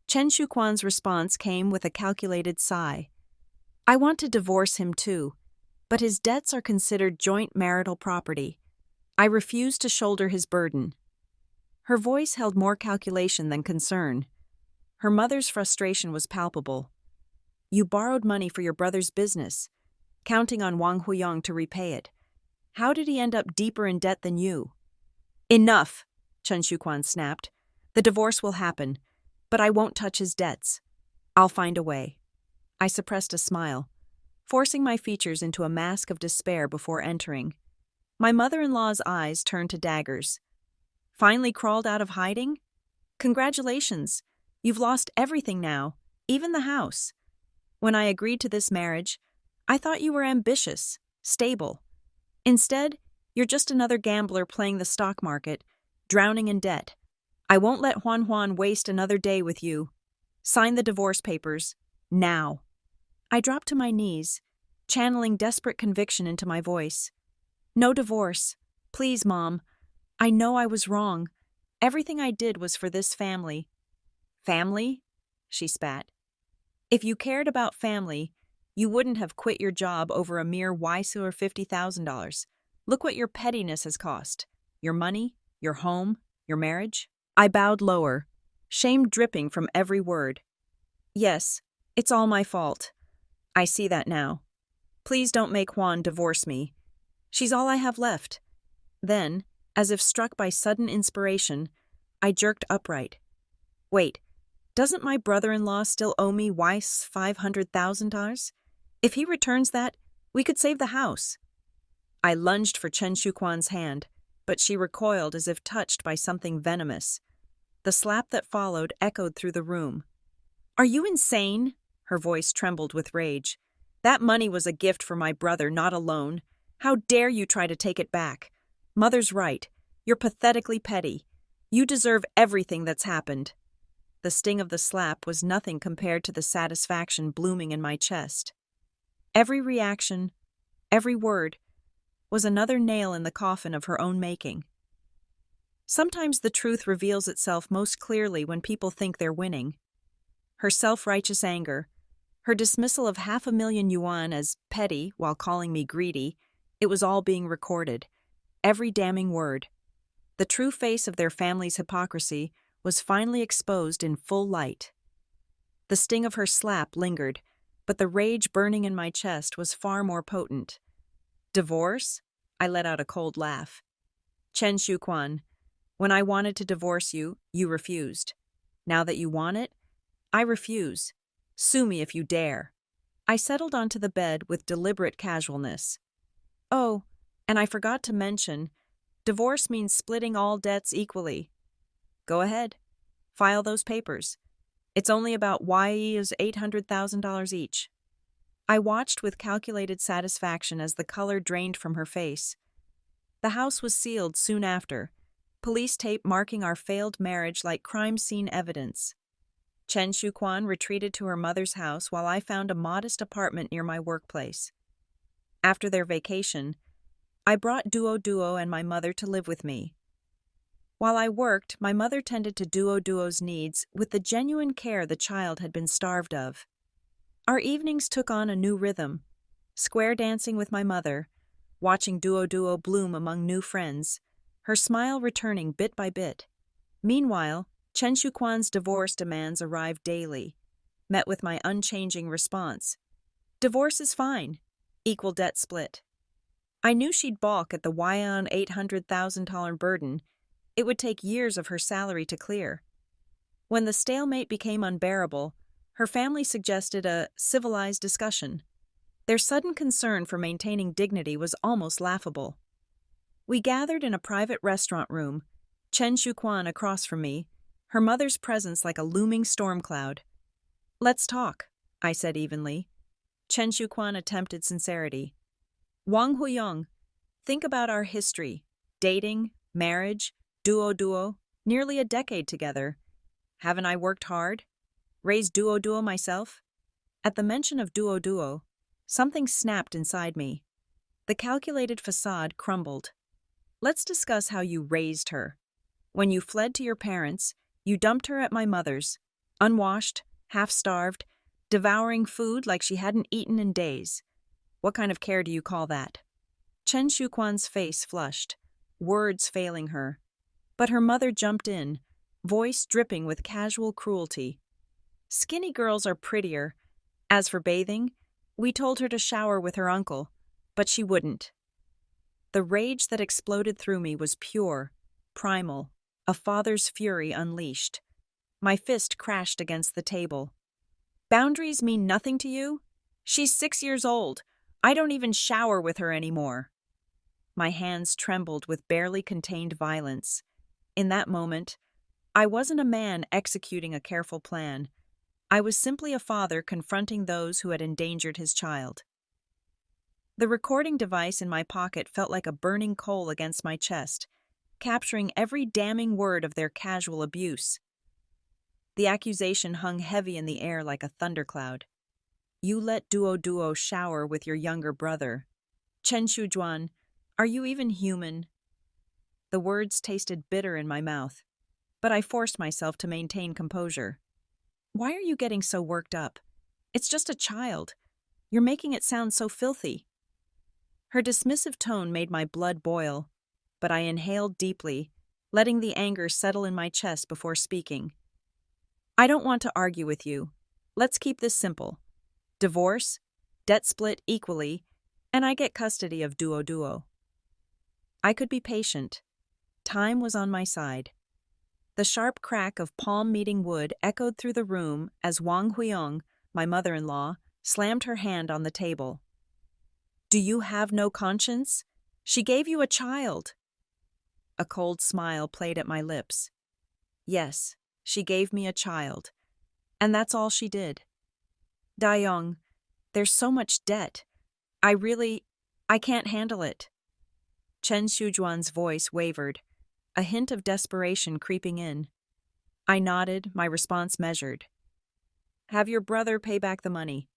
Chen Xiuquan's response came with a calculated sigh. I want to divorce him too, but his debts are considered joint marital property. I refuse to shoulder his burden. Her voice held more calculation than concern. Her mother's frustration was palpable. You borrowed money for your brother's business, counting on Wang Huyong to repay it. How did he end up deeper in debt than you? Enough, Chen Xiuquan snapped. The divorce will happen, but I won't touch his debts. I'll find a way. I suppressed a smile, forcing my features into a mask of despair before entering. My mother-in-law's eyes turned to daggers. Finally crawled out of hiding? Congratulations. You've lost everything now, even the house. When I agreed to this marriage, I thought you were ambitious, stable. Instead, you're just another gambler playing the stock market, drowning in debt. I won't let Huan waste another day with you. Sign the divorce papers, now. I dropped to my knees, channeling desperate conviction into my voice. No divorce. Please, Mom. I know I was wrong. Everything I did was for this family. Family? She spat. If you cared about family, you wouldn't have quit your job over a mere waisu or $50,000. Look what your pettiness has cost. Your money, your home, your marriage. I bowed lower, shame dripping from every word. Yes, it's all my fault. I see that now. Please don't make Juan divorce me. She's all I have left. Then, as if struck by sudden inspiration, I jerked upright. Wait, doesn't my brother-in-law still owe me $500,000? If he returns that, we could save the house. I lunged for Chen Xiuquan's hand, but she recoiled as if touched by something venomous. The slap that followed echoed through the room. Are you insane? Her voice trembled with rage. That money was a gift for my brother, not a loan. How dare you try to take it back? Mother's right. You're pathetically petty. You deserve everything that's happened. The sting of the slap was nothing compared to the satisfaction blooming in my chest. Every reaction, every word, was another nail in the coffin of her own making. Sometimes the truth reveals itself most clearly when people think they're winning. Her self-righteous anger, her dismissal of $500,000 as petty while calling me greedy, it was all being recorded, every damning word. The true face of their family's hypocrisy was finally exposed in full light. The sting of her slap lingered, but the rage burning in my chest was far more potent. Divorce? I let out a cold laugh. Chen Xiuquan, when I wanted to divorce you, you refused. Now that you want it, I refuse. Sue me if you dare. I settled onto the bed with deliberate casualness. Oh, and I forgot to mention, divorce means splitting all debts equally. Go ahead. File those papers. It's only about YE's $800,000 each. I watched with calculated satisfaction as the color drained from her face. The house was sealed soon after, police tape marking our failed marriage like crime scene evidence. Chen Xiuquan retreated to her mother's house while I found a modest apartment near my workplace. After their vacation, I brought Duo and my mother to live with me. While I worked, my mother tended to Duo's needs with the genuine care the child had been starved of. Our evenings took on a new rhythm, square dancing with my mother, watching Duo bloom among new friends, her smile returning bit by bit. Meanwhile, Chen Xiuquan's divorce demands arrived daily, met with my unchanging response. Divorce is fine. Equal debt split. I knew she'd balk at the Yuan $800,000 burden. It would take years of her salary to clear. When the stalemate became unbearable, her family suggested a civilized discussion. Their sudden concern for maintaining dignity was almost laughable. We gathered in a private restaurant room, Chen Xiuquan across from me, her mother's presence like a looming storm cloud. Let's talk, I said evenly. Chen Xiuquan attempted sincerity. Wang Huyong, think about our history. Dating, marriage, Duo, nearly a decade together. Haven't I worked hard? Raised Duo myself? At the mention of Duo, something snapped inside me. The calculated facade crumbled. Let's discuss how you raised her. When you fled to your parents, you dumped her at my mother's, unwashed, half-starved, devouring food like she hadn't eaten in days. What kind of care do you call that? Chen Xiuquan's face flushed, words failing her. But her mother jumped in, voice dripping with casual cruelty. Skinny girls are prettier. As for bathing, we told her to shower with her uncle, but she wouldn't. The rage that exploded through me was pure, primal, a father's fury unleashed. My fist crashed against the table. Boundaries mean nothing to you? She's 6 years old. I don't even shower with her anymore. My hands trembled with barely contained violence. In that moment, I wasn't a man executing a careful plan. I was simply a father confronting those who had endangered his child. The recording device in my pocket felt like a burning coal against my chest, capturing every damning word of their casual abuse. The accusation hung heavy in the air like a thundercloud. You let Duo shower with your younger brother. Chen Xiuquan, are you even human? The words tasted bitter in my mouth, but I forced myself to maintain composure. Why are you getting so worked up? It's just a child. You're making it sound so filthy. Her dismissive tone made my blood boil, but I inhaled deeply, letting the anger settle in my chest before speaking. I don't want to argue with you. Let's keep this simple. Divorce, debt split equally, and I get custody of Duo. I could be patient. Time was on my side. The sharp crack of palm meeting wood echoed through the room as Wang Huyong, my mother-in-law, slammed her hand on the table. Do you have no conscience? She gave you a child. A cold smile played at my lips. Yes, she gave me a child. And that's all she did. Dayong, there's so much debt. I can't handle it. Chen Xiuquan's voice wavered, a hint of desperation creeping in. I nodded, my response measured. Have your brother pay back the money.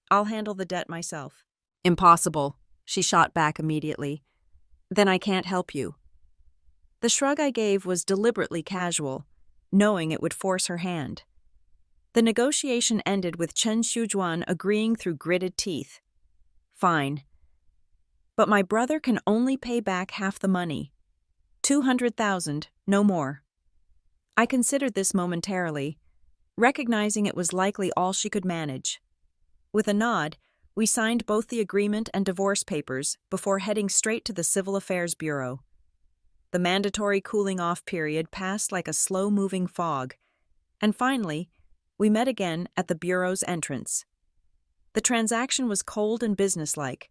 I'll handle the debt myself. Impossible, she shot back immediately. Then I can't help you. The shrug I gave was deliberately casual, knowing it would force her hand. The negotiation ended with Chen Xiuquan agreeing through gritted teeth. Fine. But my brother can only pay back half the money. 200,000, no more. I considered this momentarily, recognizing it was likely all she could manage. With a nod, we signed both the agreement and divorce papers before heading straight to the Civil Affairs Bureau. The mandatory cooling-off period passed like a slow-moving fog, and finally, we met again at the Bureau's entrance. The transaction was cold and businesslike,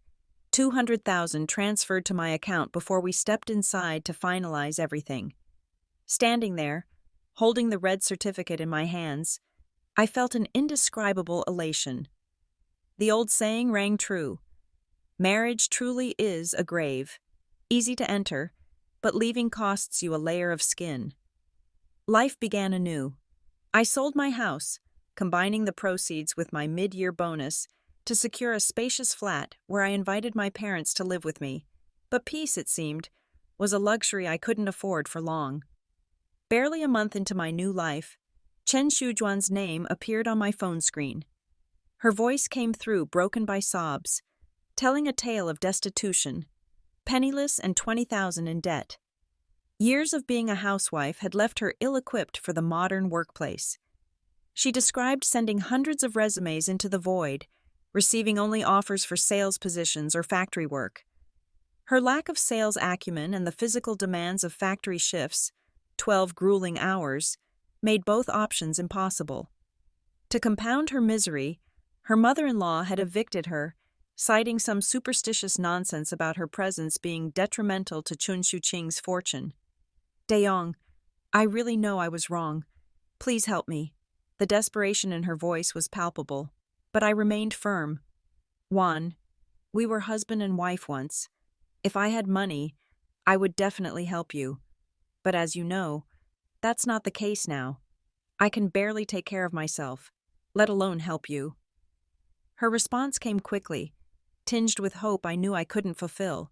200,000 transferred to my account before we stepped inside to finalize everything. Standing there, holding the red certificate in my hands, I felt an indescribable elation. The old saying rang true. Marriage truly is a grave, easy to enter, but leaving costs you a layer of skin. Life began anew. I sold my house, combining the proceeds with my mid-year bonus to secure a spacious flat where I invited my parents to live with me. But peace, it seemed, was a luxury I couldn't afford for long. Barely a month into my new life, Chen Xiuquan's name appeared on my phone screen. Her voice came through broken by sobs, telling a tale of destitution, penniless and 20,000 in debt. Years of being a housewife had left her ill-equipped for the modern workplace. She described sending hundreds of resumes into the void, receiving only offers for sales positions or factory work. Her lack of sales acumen and the physical demands of factory shifts, 12 grueling hours, made both options impossible. To compound her misery, her mother-in-law had evicted her, citing some superstitious nonsense about her presence being detrimental to Chen Xiuqing's fortune. Dayong, I really know I was wrong. Please help me. The desperation in her voice was palpable, but I remained firm. Juan, we were husband and wife once. If I had money, I would definitely help you. But as you know, that's not the case now. I can barely take care of myself, let alone help you. Her response came quickly, tinged with hope I knew I couldn't fulfill.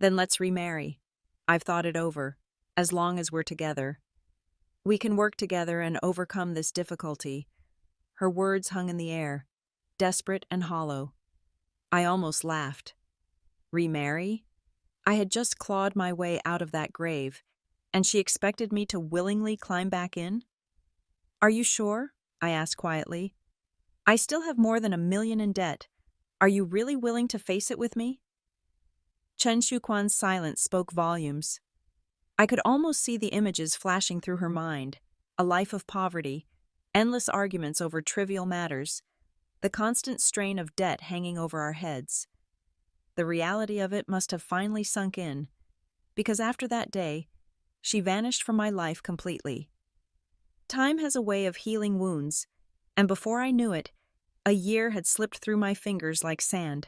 Then let's remarry. I've thought it over. As long as we're together. We can work together and overcome this difficulty. Her words hung in the air, desperate and hollow. I almost laughed. Remarry? I had just clawed my way out of that grave, and she expected me to willingly climb back in? Are you sure? I asked quietly. I still have more than $1 million in debt. Are you really willing to face it with me? Chen Xiuquan's silence spoke volumes. I could almost see the images flashing through her mind, a life of poverty, endless arguments over trivial matters, the constant strain of debt hanging over our heads. The reality of it must have finally sunk in, because after that day, she vanished from my life completely. Time has a way of healing wounds, and before I knew it, a year had slipped through my fingers like sand.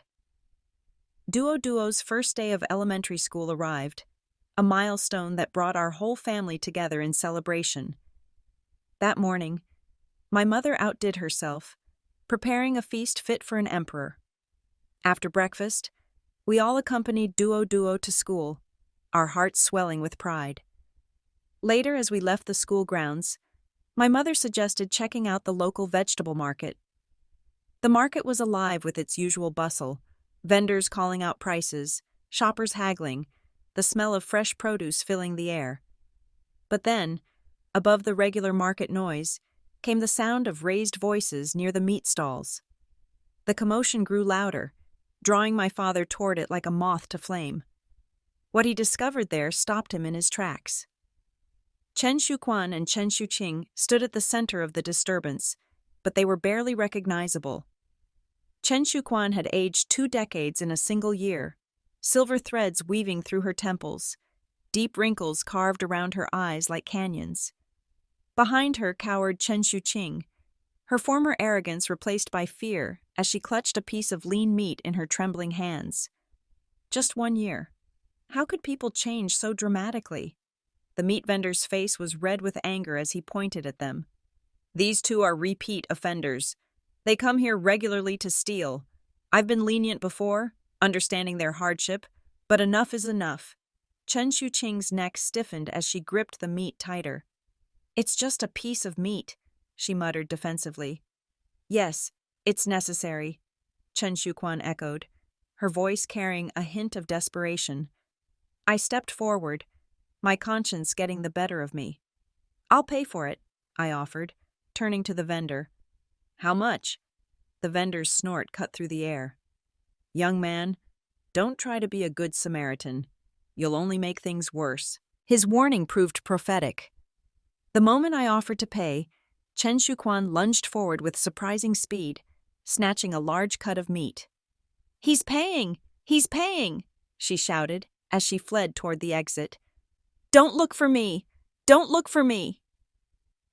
Duo's first day of elementary school arrived, a milestone that brought our whole family together in celebration. That morning, my mother outdid herself, preparing a feast fit for an emperor. After breakfast, we all accompanied Duo to school, our hearts swelling with pride. Later, as we left the school grounds, my mother suggested checking out the local vegetable market. The market was alive with its usual bustle, vendors calling out prices, shoppers haggling, the smell of fresh produce filling the air. But then, above the regular market noise, came the sound of raised voices near the meat stalls. The commotion grew louder, drawing my father toward it like a moth to flame. What he discovered there stopped him in his tracks. Chen Xiuquan and Chen Xiuqing stood at the center of the disturbance, but they were barely recognizable. Chen Xiuquan had aged 2 decades in a single year, silver threads weaving through her temples, deep wrinkles carved around her eyes like canyons. Behind her cowered Chen Xiuqing, her former arrogance replaced by fear as she clutched a piece of lean meat in her trembling hands. Just 1 year. How could people change so dramatically? The meat vendor's face was red with anger as he pointed at them. These two are repeat offenders. They come here regularly to steal. I've been lenient before, understanding their hardship, but enough is enough. Chen Xiuqing's neck stiffened as she gripped the meat tighter. It's just a piece of meat, she muttered defensively. Yes, it's necessary, Chen Xiuquan echoed, her voice carrying a hint of desperation. I stepped forward, my conscience getting the better of me. I'll pay for it, I offered, turning to the vendor. How much? The vendor's snort cut through the air. Young man, don't try to be a good Samaritan. You'll only make things worse. His warning proved prophetic. The moment I offered to pay, Chen Xiuquan lunged forward with surprising speed, snatching a large cut of meat. He's paying! He's paying! She shouted as she fled toward the exit. Don't look for me! Don't look for me!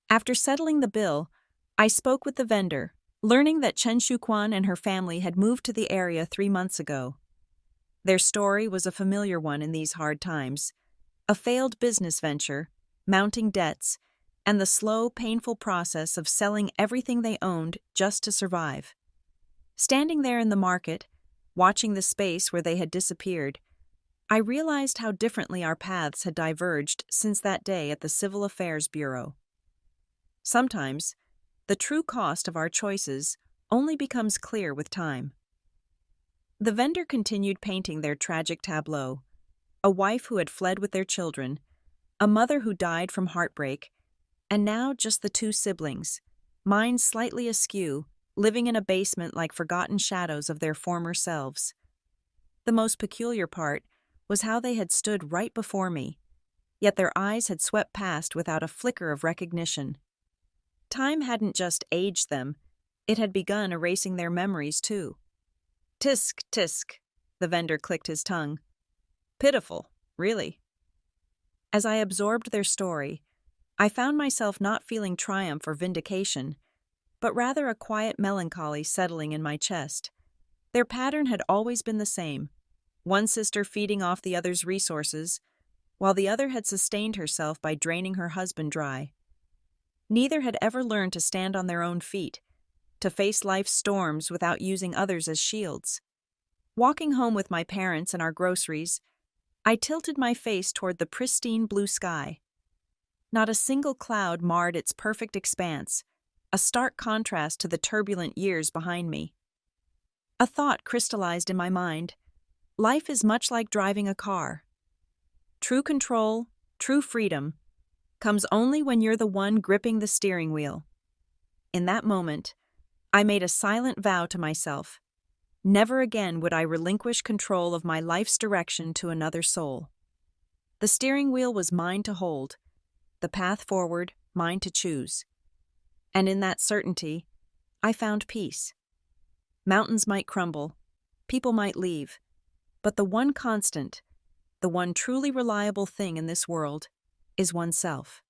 After settling the bill, I spoke with the vendor, learning that Chen Xiuquan and her family had moved to the area 3 months ago. Their story was a familiar one in these hard times. A failed business venture, mounting debts, and the slow, painful process of selling everything they owned just to survive. Standing there in the market, watching the space where they had disappeared, I realized how differently our paths had diverged since that day at the Civil Affairs Bureau. Sometimes, the true cost of our choices only becomes clear with time. The vendor continued painting their tragic tableau: a wife who had fled with their children, a mother who died from heartbreak, and now just the 2 siblings, minds slightly askew, living in a basement like forgotten shadows of their former selves. The most peculiar part was how they had stood right before me, yet their eyes had swept past without a flicker of recognition. Time hadn't just aged them, it had begun erasing their memories too. Tisk, tisk, the vendor clicked his tongue. Pitiful, really. As I absorbed their story, I found myself not feeling triumph or vindication, but rather a quiet melancholy settling in my chest. Their pattern had always been the same: one sister feeding off the other's resources, while the other had sustained herself by draining her husband dry. Neither had ever learned to stand on their own feet, to face life's storms without using others as shields. Walking home with my parents and our groceries, I tilted my face toward the pristine blue sky. Not a single cloud marred its perfect expanse, a stark contrast to the turbulent years behind me. A thought crystallized in my mind. Life is much like driving a car. True control, true freedom, comes only when you're the one gripping the steering wheel. In that moment, I made a silent vow to myself. Never again would I relinquish control of my life's direction to another soul. The steering wheel was mine to hold, the path forward mine to choose. And in that certainty, I found peace. Mountains might crumble, people might leave, but the one constant, the one truly reliable thing in this world, is oneself.